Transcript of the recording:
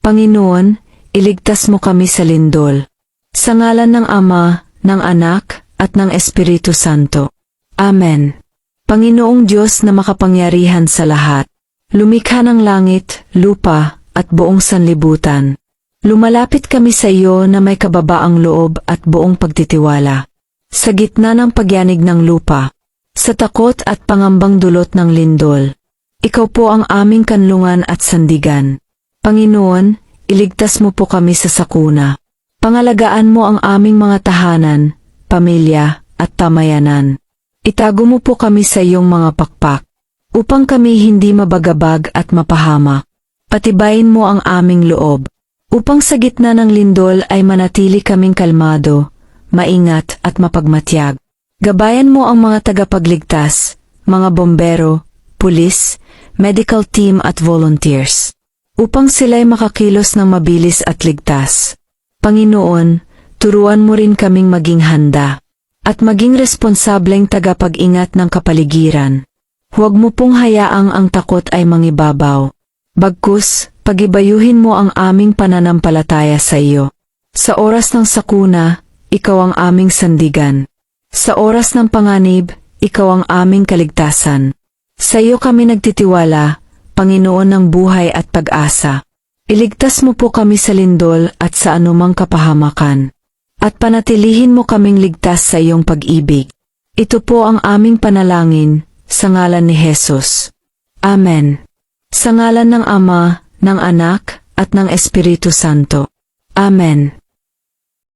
Panginoon, iligtas mo kami sa lindol. Sa ngalan ng Ama, ng Anak, at ng Espiritu Santo. Amen. Panginoong Diyos na makapangyarihan sa lahat, lumikha ng langit, lupa, at buong sanlibutan. Lumalapit kami sa iyo na may kababaang loob at buong pagtitiwala. Sa gitna ng pagyanig ng lupa, sa takot at pangambang dulot ng lindol, ikaw po ang aming kanlungan at sandigan. Panginoon, iligtas mo po kami sa sakuna. Pangalagaan mo ang aming mga tahanan, pamilya, at tamayanan. Itago mo po kami sa iyong mga pakpak, upang kami hindi mabagabag at mapahamak. Patibayin mo ang aming loob, upang sa gitna ng lindol ay manatili kaming kalmado, maingat at mapagmatyag. Gabayan mo ang mga tagapagligtas, mga bombero, pulis, medical team at volunteers, upang sila'y makakilos ng mabilis at ligtas. Panginoon, turuan mo rin kaming maging handa, at maging responsableng tagapag-ingat ng kapaligiran. Huwag mo pong hayaang ang takot ay mangibabaw. Bagkus, pagibayuhin mo ang aming pananampalataya sa iyo. Sa oras ng sakuna, ikaw ang aming sandigan. Sa oras ng panganib, ikaw ang aming kaligtasan. Sa iyo kami nagtitiwala, Panginoon ng buhay at pag-asa. Iligtas mo po kami sa lindol at sa anumang kapahamakan. At panatilihin mo kaming ligtas sa iyong pag-ibig. Ito po ang aming panalangin, sa ngalan ni Jesus. Amen. Sa ngalan ng Ama, ng Anak, at ng Espiritu Santo. Amen.